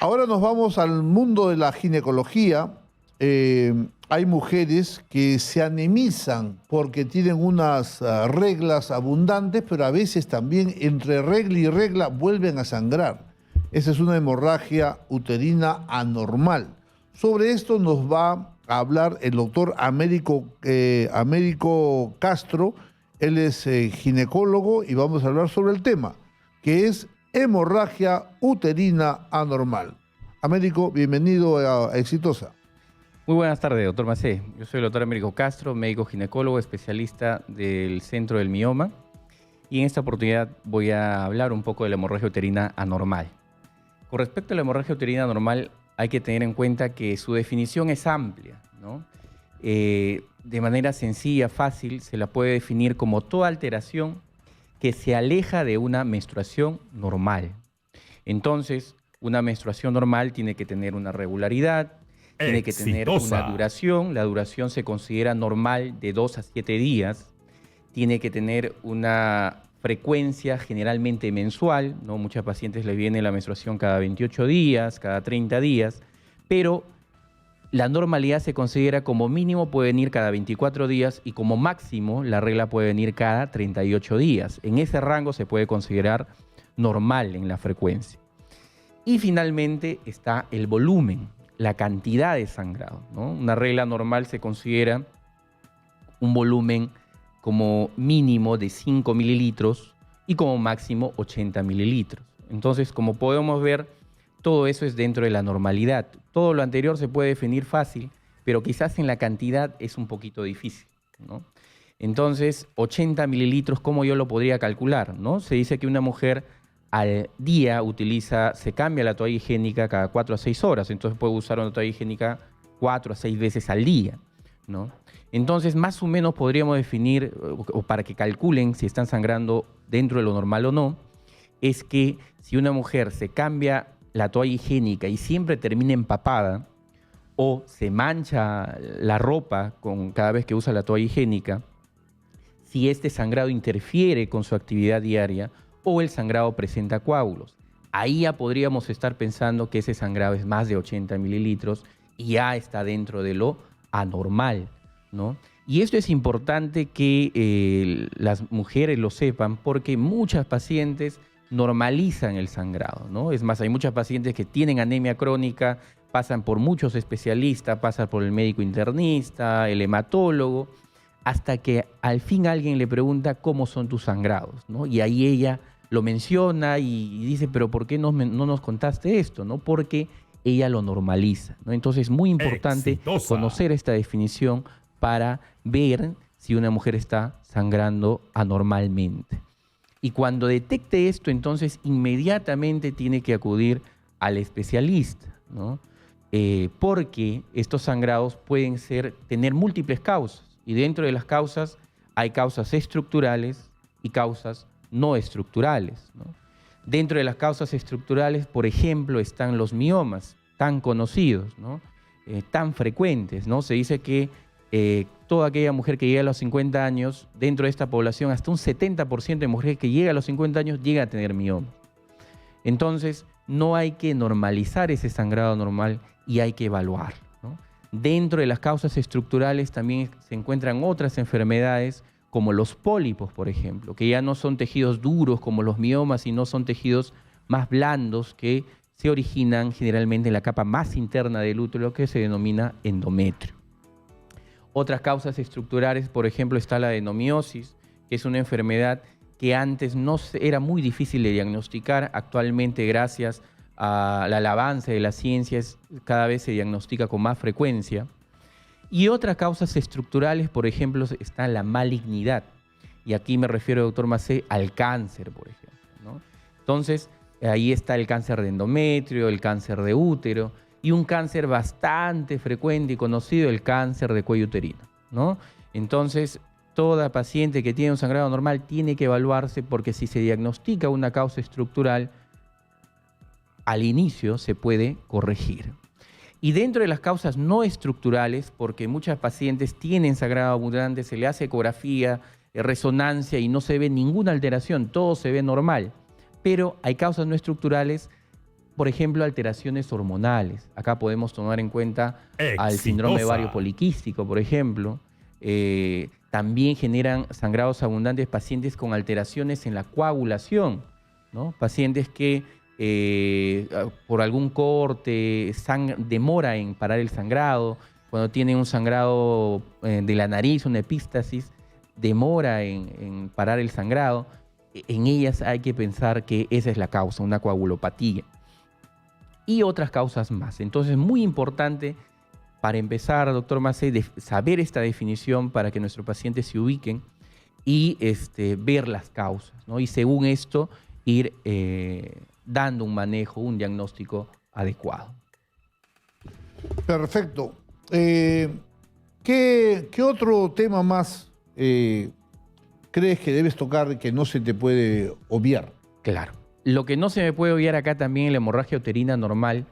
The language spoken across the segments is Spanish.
Ahora nos vamos al mundo de la ginecología. Hay mujeres que se anemizan porque tienen unas reglas abundantes, pero a veces también entre regla y regla vuelven a sangrar. Esa es una hemorragia uterina anormal. Sobre esto nos va a hablar el doctor Américo Castro. Él es ginecólogo y vamos a hablar sobre el tema, que es hemorragia uterina anormal. Américo, bienvenido a Exitosa. Muy buenas tardes, doctor Macé. Yo soy el doctor Américo Castro, médico ginecólogo, especialista del Centro del Mioma. Y en esta oportunidad voy a hablar un poco de la hemorragia uterina anormal. Con respecto a la hemorragia uterina anormal, hay que tener en cuenta que su definición es amplia, ¿no? De manera sencilla, fácil, se la puede definir como toda alteración que se aleja de una menstruación normal. Entonces, una menstruación normal tiene que tener una regularidad, tiene que tener una duración. La duración se considera normal de 2 a 7 días. Tiene que tener una frecuencia generalmente mensual, ¿no? Muchas pacientes les viene la menstruación cada 28 días, cada 30 días, pero la normalidad se considera como mínimo puede venir cada 24 días y como máximo la regla puede venir cada 38 días. En ese rango se puede considerar normal en la frecuencia. Y finalmente está el volumen, la cantidad de sangrado, ¿no? Una regla normal se considera un volumen como mínimo de 5 mililitros y como máximo 80 mililitros. Entonces, como podemos ver, todo eso es dentro de la normalidad. Todo lo anterior se puede definir fácil, pero quizás en la cantidad es un poquito difícil, ¿no? Entonces, 80 mililitros, ¿cómo yo lo podría calcular, ¿no? Se dice que una mujer al día se cambia la toalla higiénica cada 4 a 6 horas, entonces puede usar una toalla higiénica 4 a 6 veces al día, ¿no? Entonces, más o menos podríamos definir, o para que calculen si están sangrando dentro de lo normal o no, es que si una mujer se cambia la toalla higiénica y siempre termina empapada, o se mancha la ropa cada vez que usa la toalla higiénica, si este sangrado interfiere con su actividad diaria, o el sangrado presenta coágulos. Ahí ya podríamos estar pensando que ese sangrado es más de 80 mililitros y ya está dentro de lo anormal, ¿no? Y esto es importante que las mujeres lo sepan porque muchas pacientes normalizan el sangrado, ¿no? Es más, hay muchas pacientes que tienen anemia crónica, pasan por muchos especialistas, pasan por el médico internista, el hematólogo, hasta que al fin alguien le pregunta cómo son tus sangrados, ¿no? Y ahí ella lo menciona y dice, pero ¿por qué no nos contaste esto, ¿no? Porque ella lo normaliza, ¿no? Entonces es muy importante conocer esta definición para ver si una mujer está sangrando anormalmente. Y cuando detecte esto, entonces inmediatamente tiene que acudir al especialista, ¿no? Porque estos sangrados pueden tener múltiples causas. Y dentro de las causas hay causas estructurales y causas no estructurales, ¿no? Dentro de las causas estructurales, por ejemplo, están los miomas, tan conocidos, ¿no? Tan frecuentes, ¿no? Se dice que toda aquella mujer que llega a los 50 años, dentro de esta población, hasta un 70% de mujeres que llega a los 50 años llega a tener mioma. Entonces, no hay que normalizar ese sangrado normal y hay que evaluarlo, ¿no? Dentro de las causas estructurales también se encuentran otras enfermedades como los pólipos, por ejemplo, que ya no son tejidos duros como los miomas, sino son tejidos más blandos que se originan generalmente en la capa más interna del útero, que se denomina endometrio. Otras causas estructurales, por ejemplo, está la adenomiosis, que es una enfermedad que antes era muy difícil de diagnosticar. Actualmente, gracias al avance de las ciencias, cada vez se diagnostica con más frecuencia. Y otras causas estructurales, por ejemplo, está la malignidad. Y aquí me refiero, doctor Macé, al cáncer, por ejemplo, ¿no? Entonces, ahí está el cáncer de endometrio, el cáncer de útero y un cáncer bastante frecuente y conocido, el cáncer de cuello uterino, ¿no? Entonces, toda paciente que tiene un sangrado normal tiene que evaluarse porque si se diagnostica una causa estructural, al inicio se puede corregir. Y dentro de las causas no estructurales, porque muchas pacientes tienen sangrado abundante, se le hace ecografía, resonancia y no se ve ninguna alteración, todo se ve normal. Pero hay causas no estructurales por ejemplo, alteraciones hormonales. Acá podemos tomar en cuenta al síndrome de ovario poliquístico, por ejemplo. También generan sangrados abundantes pacientes con alteraciones en la coagulación, ¿no? Pacientes que por algún corte demora en parar el sangrado. Cuando tienen un sangrado de la nariz, una epístasis, demora en parar el sangrado. En ellas hay que pensar que esa es la causa, una coagulopatía. Y otras causas más. Entonces, muy importante para empezar, doctor Macé, saber esta definición para que nuestros pacientes se ubiquen y ver las causas, ¿no? Y según esto, ir dando un manejo, un diagnóstico adecuado. Perfecto. ¿Qué otro tema más crees que debes tocar y que no se te puede obviar? Claro. Lo que no se me puede obviar acá también en la hemorragia uterina normal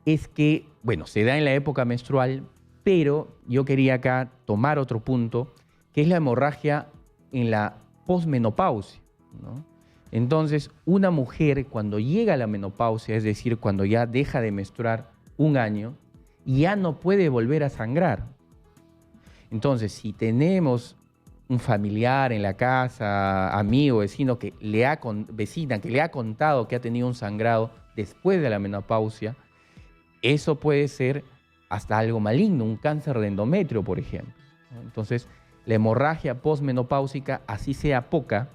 es que, bueno, se da en la época menstrual, pero yo quería acá tomar otro punto, que es la hemorragia en la posmenopausia, ¿no? Entonces, una mujer cuando llega a la menopausia, es decir, cuando ya deja de menstruar un año, ya no puede volver a sangrar. Entonces, si tenemos un familiar en la casa, amigo, vecino, vecina que le ha contado que ha tenido un sangrado después de la menopausia, eso puede ser hasta algo maligno, un cáncer de endometrio, por ejemplo, ¿no? Entonces, la hemorragia posmenopáusica, así sea poca,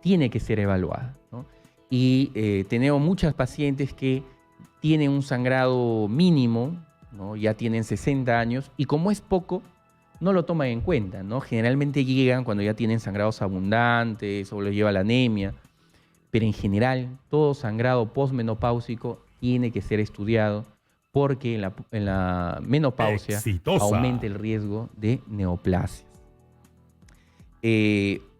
tiene que ser evaluada, ¿no? Y tenemos muchas pacientes que tienen un sangrado mínimo, ¿no? Ya tienen 60 años, y como es poco, no lo toman en cuenta, ¿no? Generalmente llegan cuando ya tienen sangrados abundantes o les lleva la anemia, pero en general todo sangrado posmenopáusico tiene que ser estudiado porque en la menopausia aumenta el riesgo de neoplasias.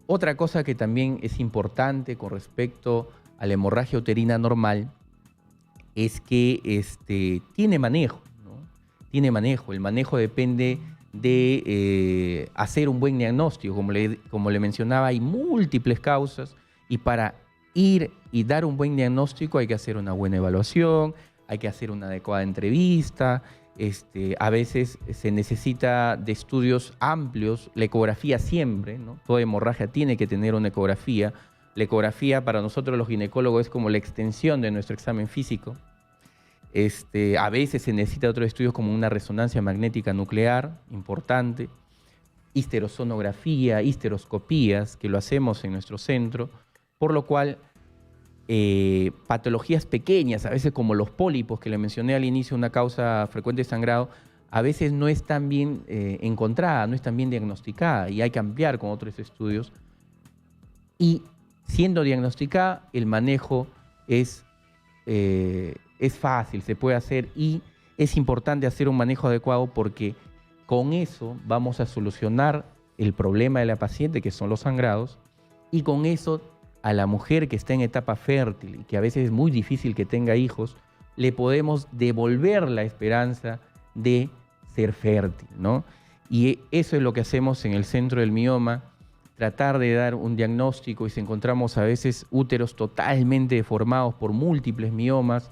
Otra cosa que también es importante con respecto a la hemorragia uterina normal es que tiene manejo, ¿no? Tiene manejo. El manejo depende de hacer un buen diagnóstico. Como le mencionaba, hay múltiples causas y para ir y dar un buen diagnóstico hay que hacer una buena evaluación, hay que hacer una adecuada entrevista. A veces se necesita de estudios amplios, la ecografía siempre, ¿no? Toda hemorragia tiene que tener una ecografía. La ecografía para nosotros los ginecólogos es como la extensión de nuestro examen físico. A veces se necesita otros estudios como una resonancia magnética nuclear, importante, histerosonografía, histeroscopías, que lo hacemos en nuestro centro, por lo cual patologías pequeñas, a veces como los pólipos que le mencioné al inicio, una causa frecuente de sangrado, a veces no es tan bien encontrada, no es tan bien diagnosticada y hay que ampliar con otros estudios. Y siendo diagnosticada, el manejo es fácil, se puede hacer y es importante hacer un manejo adecuado porque con eso vamos a solucionar el problema de la paciente, que son los sangrados, y con eso a la mujer que está en etapa fértil y que a veces es muy difícil que tenga hijos, le podemos devolver la esperanza de ser fértil, ¿no? Y eso es lo que hacemos en el Centro del Mioma, tratar de dar un diagnóstico y si encontramos a veces úteros totalmente deformados por múltiples miomas,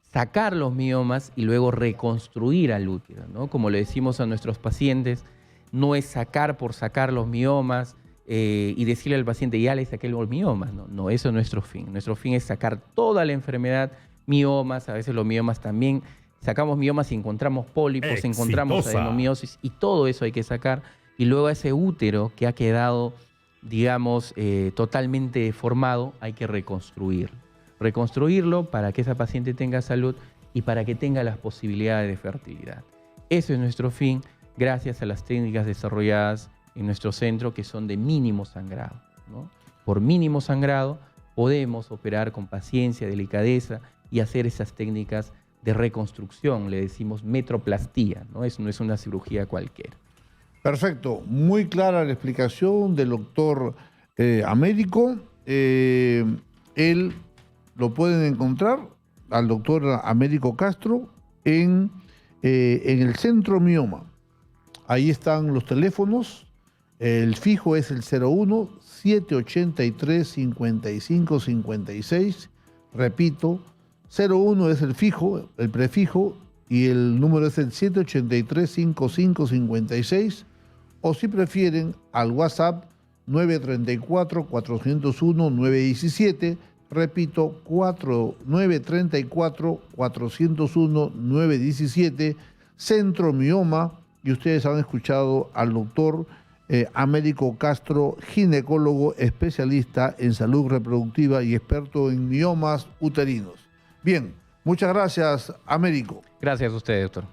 sacar los miomas y luego reconstruir al útero, ¿no? Como le decimos a nuestros pacientes, no es sacar por sacar los miomas y decirle al paciente, ya le saqué los miomas. No, no, eso es nuestro fin. Nuestro fin es sacar toda la enfermedad, miomas, a veces los miomas también, sacamos miomas y encontramos pólipos, encontramos adenomiosis y todo eso hay que sacar. Y luego a ese útero que ha quedado, digamos, totalmente deformado, hay que reconstruirlo. Reconstruirlo para que esa paciente tenga salud y para que tenga las posibilidades de fertilidad. Eso es nuestro fin, gracias a las técnicas desarrolladas en nuestro centro que son de mínimo sangrado, ¿no? Por mínimo sangrado podemos operar con paciencia, delicadeza y hacer esas técnicas de reconstrucción, le decimos metroplastía, ¿no? Eso no es una cirugía cualquiera. Perfecto, muy clara la explicación del doctor Américo. Él lo pueden encontrar al doctor Américo Castro en el Centro Mioma. Ahí están los teléfonos. El fijo es el 01-783-5556. Repito, 01 es el fijo, el prefijo, y el número es el 783-5556, o si prefieren, al WhatsApp 934-401-917, repito, 934-401-917, Centro Mioma, y ustedes han escuchado al doctor Américo Castro, ginecólogo especialista en salud reproductiva y experto en miomas uterinos. Bien, muchas gracias, Américo. Gracias a ustedes, doctor.